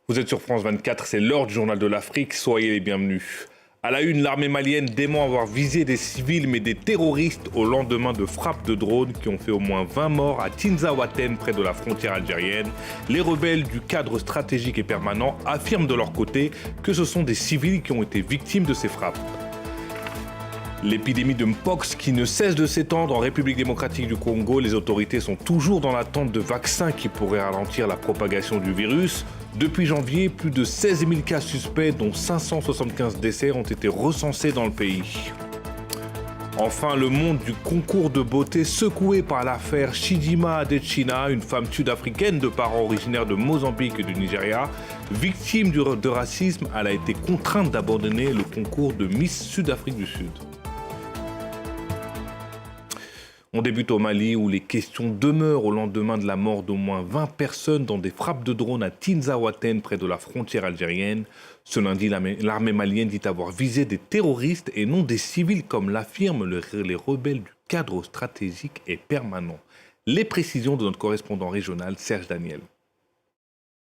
Vous êtes sur France 24, c'est l'heure du journal de l'Afrique, soyez les bienvenus. À la une, l'armée malienne dément avoir visé des civils mais des terroristes au lendemain de frappes de drones qui ont fait au moins 20 morts à Tinzaouaten près de la frontière algérienne. Les rebelles du cadre stratégique et permanent affirment de leur côté que ce sont des civils qui ont été victimes de ces frappes. L'épidémie de Mpox qui ne cesse de s'étendre en République démocratique du Congo, les autorités sont toujours dans l'attente de vaccins qui pourraient ralentir la propagation du virus. Depuis janvier, plus de 16 000 cas suspects, dont 575 décès, ont été recensés dans le pays. Enfin, le monde du concours de beauté secoué par l'affaire Chidinma Adetshina, une femme sud-africaine de parents originaires de Mozambique et du Nigeria. Victime de racisme, elle a été contrainte d'abandonner le concours de Miss Sud-Afrique du Sud. On débute au Mali où les questions demeurent au lendemain de la mort d'au moins 20 personnes dans des frappes de drones à Tinzaouaten près de la frontière algérienne. Ce lundi, l'armée malienne dit avoir visé des terroristes et non des civils comme l'affirment les rebelles du cadre stratégique et permanent. Les précisions de notre correspondant régional Serge Daniel.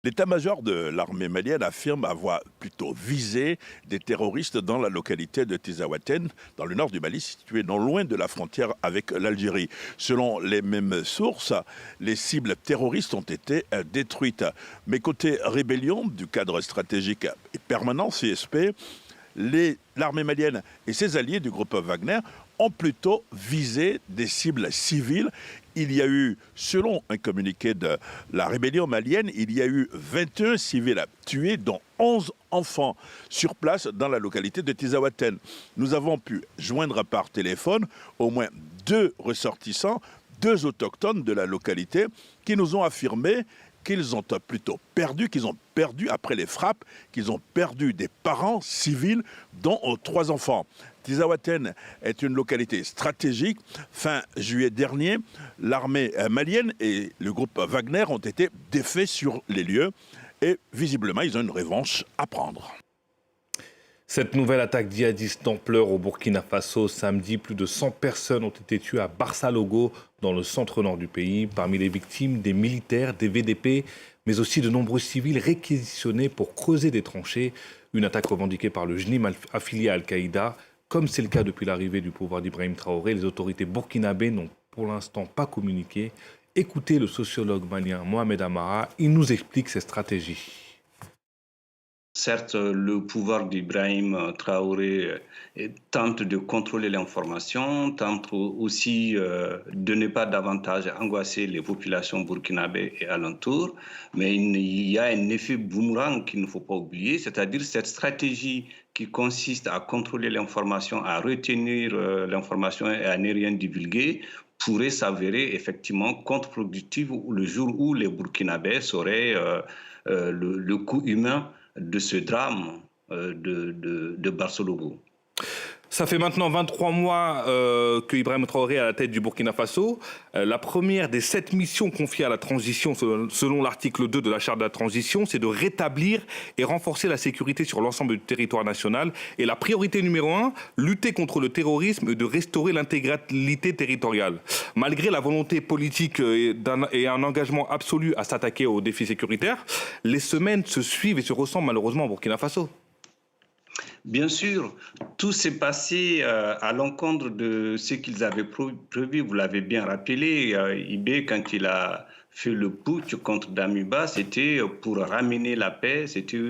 L'état-major de l'armée malienne affirme avoir plutôt visé des terroristes dans la localité de Tinzaouaten, dans le nord du Mali, situé non loin de la frontière avec l'Algérie. Selon les mêmes sources, les cibles terroristes ont été détruites. Mais côté rébellion du cadre stratégique et permanent, CSP, l'armée malienne et ses alliés du groupe Wagner ont plutôt visé des cibles civiles. Il y a eu, selon un communiqué de la rébellion malienne, il y a eu 21 civils tués, dont 11 enfants, sur place dans la localité de Tinzaouaten. Nous avons pu joindre par téléphone au moins 2 ressortissants, 2 autochtones de la localité, qui nous ont affirmé qu'ils ont plutôt perdu, après les frappes, qu'ils ont perdu des parents civils, dont 3 enfants. Tinzaouaten est une localité stratégique. Fin juillet dernier, l'armée malienne et le groupe Wagner ont été défaits sur les lieux et visiblement, ils ont une revanche à prendre. Cette nouvelle attaque djihadiste d'ampleur au Burkina Faso, samedi, plus de 100 personnes ont été tuées à Barça-Logo, dans le centre-nord du pays. Parmi les victimes, des militaires, des VDP, mais aussi de nombreux civils réquisitionnés pour creuser des tranchées. Une attaque revendiquée par le JNIM affilié à Al-Qaïda. Comme c'est le cas depuis l'arrivée du pouvoir d'Ibrahim Traoré, les autorités burkinabées n'ont pour l'instant pas communiqué. Écoutez le sociologue malien Mohamed Amara, il nous explique ses stratégies. Certes, le pouvoir d'Ibrahim Traoré tente de contrôler l'information, tente aussi de ne pas davantage angoisser les populations burkinabées et alentours, mais il y a un effet boomerang qu'il ne faut pas oublier, c'est-à-dire cette stratégie qui consiste à contrôler l'information, à retenir l'information et à ne rien divulguer, pourrait s'avérer effectivement contre-productive le jour où les Burkinabés sauraient le coût humain de ce drame de Barça-Logo. Ça fait maintenant 23 mois que Ibrahim Traoré est à la tête du Burkina Faso. La première des 7 missions confiées à la transition, selon l'article 2 de la charte de la transition, c'est de rétablir et renforcer la sécurité sur l'ensemble du territoire national. Et la priorité numéro 1, lutter contre le terrorisme et de restaurer l'intégralité territoriale. Malgré la volonté politique et un engagement absolu à s'attaquer aux défis sécuritaires, les semaines se suivent et se ressemblent malheureusement au Burkina Faso. Bien sûr, tout s'est passé à l'encontre de ce qu'ils avaient prévu. Vous l'avez bien rappelé, Ibé, quand il a fait le putsch contre Damiba, c'était pour ramener la paix, c'était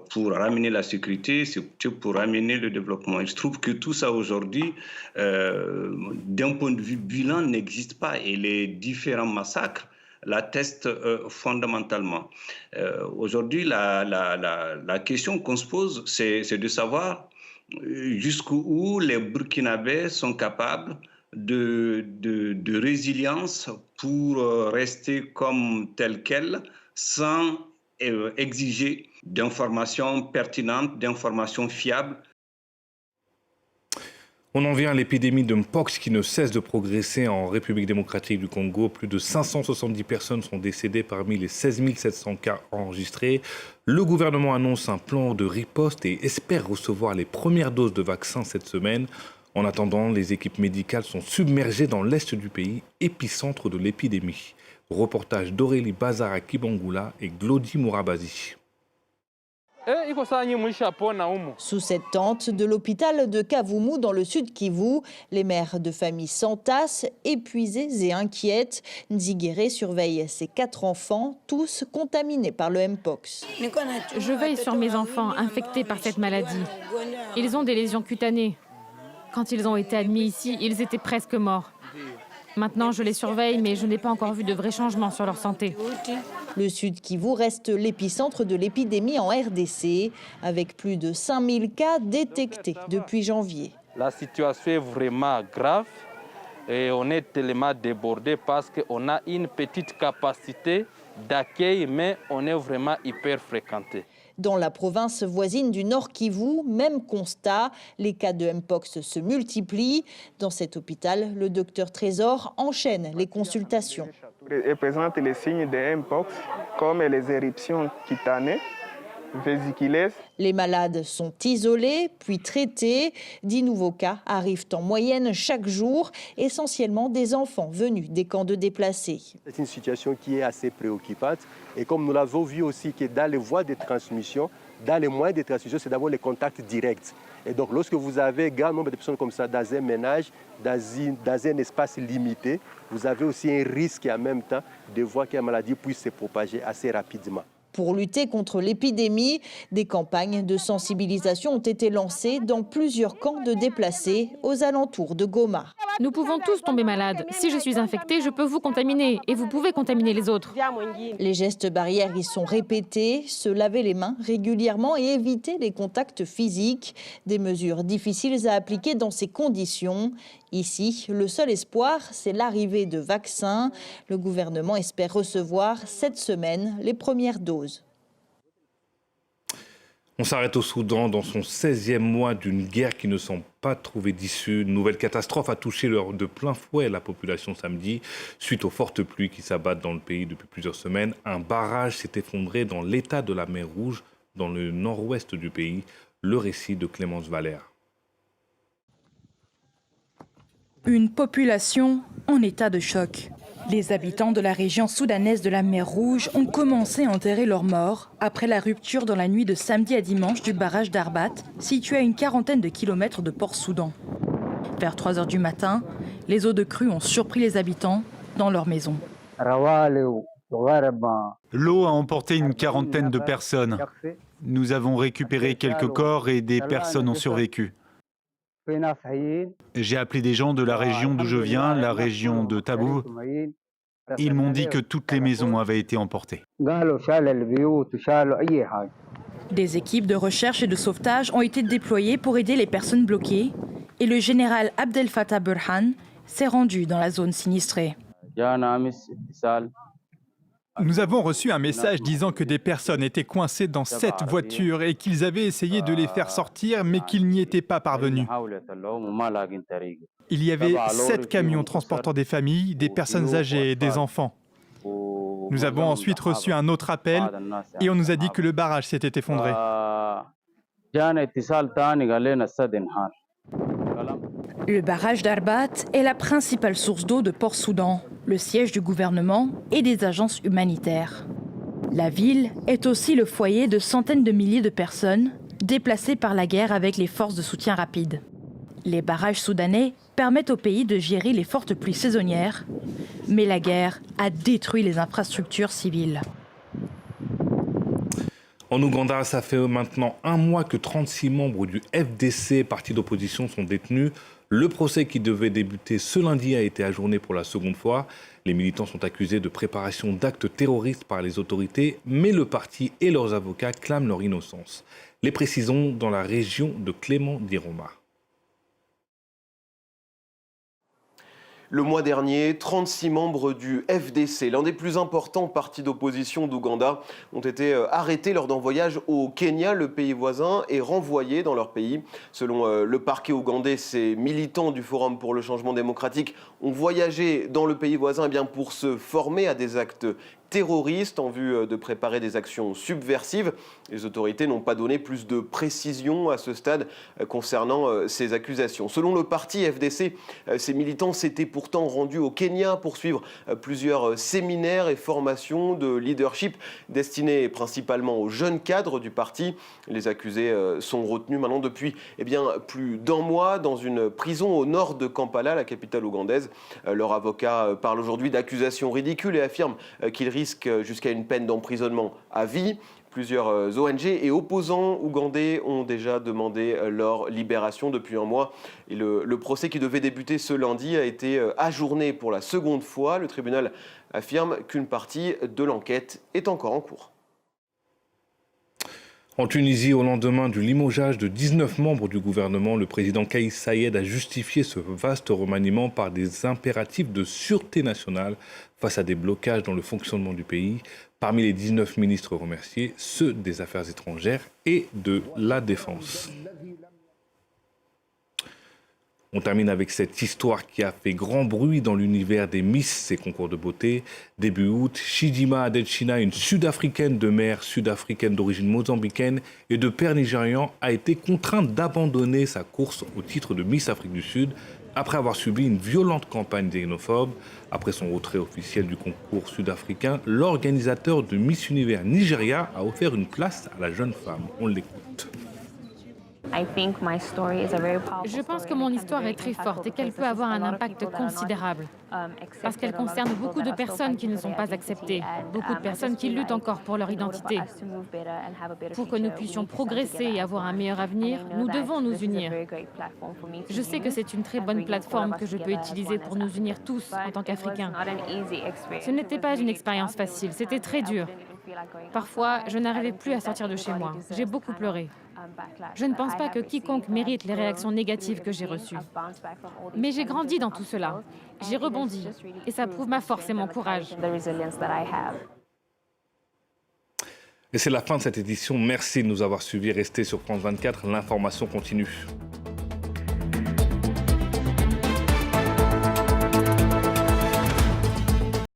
pour ramener la sécurité, c'était pour ramener le développement. Il se trouve que tout ça aujourd'hui, d'un point de vue bilan, n'existe pas. Et les différents massacres l'atteste fondamentalement. Aujourd'hui, la question qu'on se pose, c'est de savoir jusqu'où les Burkinabés sont capables de résilience pour rester comme tels quels sans exiger d'informations pertinentes, d'informations fiables. On en vient à l'épidémie de Mpox qui ne cesse de progresser en République démocratique du Congo. Plus de 570 personnes sont décédées parmi les 16 700 cas enregistrés. Le gouvernement annonce un plan de riposte et espère recevoir les premières doses de vaccins cette semaine. En attendant, les équipes médicales sont submergées dans l'est du pays, épicentre de l'épidémie. Reportage d'Aurélie Bazar à Kibangula et Glody Mourabazi. Sous cette tente de l'hôpital de Kavumu dans le sud Kivu, les mères de famille s'entassent, épuisées et inquiètes. Nzigere surveille ses 4 enfants, tous contaminés par le Mpox. Je veille sur mes enfants infectés par cette maladie. Ils ont des lésions cutanées. Quand ils ont été admis ici, ils étaient presque morts. Maintenant, je les surveille, mais je n'ai pas encore vu de vrais changements sur leur santé. Le Sud Kivu reste l'épicentre de l'épidémie en RDC, avec plus de 5000 cas détectés depuis janvier. La situation est vraiment grave et on est tellement débordé parce qu'on a une petite capacité d'accueil, mais on est vraiment hyper fréquenté. Dans la province voisine du Nord Kivu, même constat, les cas de Mpox se multiplient. Dans cet hôpital, le docteur Trésor enchaîne les consultations. Elle présente les signes de Mpox comme les éruptions cutanées, vésiculaires. Les malades sont isolés, puis traités. 10 nouveaux cas arrivent en moyenne chaque jour, essentiellement des enfants venus des camps de déplacés. C'est une situation qui est assez préoccupante. Et comme nous l'avons vu aussi, que dans les voies de transmission, dans les moyens de transmission, c'est d'abord les contacts directs. Et donc, lorsque vous avez un grand nombre de personnes comme ça dans un ménage, dans un espace limité, vous avez aussi un risque en même temps de voir que la maladie puisse se propager assez rapidement. Pour lutter contre l'épidémie, des campagnes de sensibilisation ont été lancées dans plusieurs camps de déplacés aux alentours de Goma. Nous pouvons tous tomber malades. Si je suis infectée, je peux vous contaminer et vous pouvez contaminer les autres. Les gestes barrières y sont répétés, se laver les mains régulièrement et éviter les contacts physiques. Des mesures difficiles à appliquer dans ces conditions. Ici, le seul espoir, c'est l'arrivée de vaccins. Le gouvernement espère recevoir cette semaine les premières doses. On s'arrête au Soudan dans son 16e mois d'une guerre qui ne semble pas trouver d'issue. Une nouvelle catastrophe a touché de plein fouet la population samedi. Suite aux fortes pluies qui s'abattent dans le pays depuis plusieurs semaines, un barrage s'est effondré dans l'état de la mer Rouge, dans le nord-ouest du pays. Le récit de Clémence Valère. Une population en état de choc. Les habitants de la région soudanaise de la mer Rouge ont commencé à enterrer leurs morts après la rupture dans la nuit de samedi à dimanche du barrage d'Arbat, situé à une quarantaine de kilomètres de Port-Soudan. Vers 3 heures du matin, les eaux de crue ont surpris les habitants dans leur maison. L'eau a emporté une quarantaine de personnes. Nous avons récupéré quelques corps et des personnes ont survécu. J'ai appelé des gens de la région d'où je viens, la région de Tabou. Ils m'ont dit que toutes les maisons avaient été emportées. Des équipes de recherche et de sauvetage ont été déployées pour aider les personnes bloquées et le général Abdel Fattah Burhan s'est rendu dans la zone sinistrée. Nous avons reçu un message disant que des personnes étaient coincées dans 7 voitures et qu'ils avaient essayé de les faire sortir mais qu'ils n'y étaient pas parvenus. Il y avait 7 camions transportant des familles, des personnes âgées et des enfants. Nous avons ensuite reçu un autre appel et on nous a dit que le barrage s'était effondré. Le barrage d'Arbat est la principale source d'eau de Port-Soudan, le siège du gouvernement et des agences humanitaires. La ville est aussi le foyer de centaines de milliers de personnes déplacées par la guerre avec les forces de soutien rapide. Les barrages soudanais permettent au pays de gérer les fortes pluies saisonnières, mais la guerre a détruit les infrastructures civiles. En Ouganda, ça fait maintenant un mois que 36 membres du FDC, parti d'opposition, sont détenus. Le procès qui devait débuter ce lundi a été ajourné pour la seconde fois. Les militants sont accusés de préparation d'actes terroristes par les autorités, mais le parti et leurs avocats clament leur innocence. Les précisons dans la région de Clément Diroma. Le mois dernier, 36 membres du FDC, l'un des plus importants partis d'opposition d'Ouganda, ont été arrêtés lors d'un voyage au Kenya, le pays voisin, et renvoyés dans leur pays. Selon le parquet ougandais, ces militants du Forum pour le changement démocratique ont voyagé dans le pays voisin pour se former à des actes terroriste en vue de préparer des actions subversives. Les autorités n'ont pas donné plus de précision à ce stade concernant ces accusations. Selon le parti FDC, ces militants s'étaient pourtant rendus au Kenya pour suivre plusieurs séminaires et formations de leadership destinés principalement aux jeunes cadres du parti. Les accusés sont retenus maintenant depuis plus d'1 mois dans une prison au nord de Kampala, la capitale ougandaise. Leur avocat parle aujourd'hui d'accusations ridicules et affirme qu'ils risquent jusqu'à une peine d'emprisonnement à vie. Plusieurs ONG et opposants ougandais ont déjà demandé leur libération depuis 1 mois. Et le procès qui devait débuter ce lundi a été ajourné pour la 2e fois. Le tribunal affirme qu'une partie de l'enquête est encore en cours. En Tunisie, au lendemain du limogeage de 19 membres du gouvernement, le président Kais Saied a justifié ce vaste remaniement par des impératifs de sûreté nationale face à des blocages dans le fonctionnement du pays. Parmi les 19 ministres remerciés, ceux des Affaires étrangères et de la Défense. On termine avec cette histoire qui a fait grand bruit dans l'univers des Miss et concours de beauté. Début août, Chidima Adetshina, une Sud-Africaine de mère sud-africaine d'origine mozambicaine et de père nigérian, a été contrainte d'abandonner sa course au titre de Miss Afrique du Sud après avoir subi une violente campagne xénophobe. Après son retrait officiel du concours sud-africain, l'organisateur de Miss Univers Nigeria a offert une place à la jeune femme. On l'écoute. Je pense que mon histoire est très forte et qu'elle peut avoir un impact considérable. Parce qu'elle concerne beaucoup de personnes qui ne sont pas acceptées, beaucoup de personnes qui luttent encore pour leur identité. Pour que nous puissions progresser et avoir un meilleur avenir, nous devons nous unir. Je sais que c'est une très bonne plateforme que je peux utiliser pour nous unir tous en tant qu'Africains. Ce n'était pas une expérience facile, c'était très dur. Parfois, je n'arrivais plus à sortir de chez moi. J'ai beaucoup pleuré. Je ne pense pas que quiconque mérite les réactions négatives que j'ai reçues. Mais j'ai grandi dans tout cela. J'ai rebondi. Et ça prouve ma force et mon courage. Et c'est la fin de cette édition. Merci de nous avoir suivis. Restez sur France 24. L'information continue.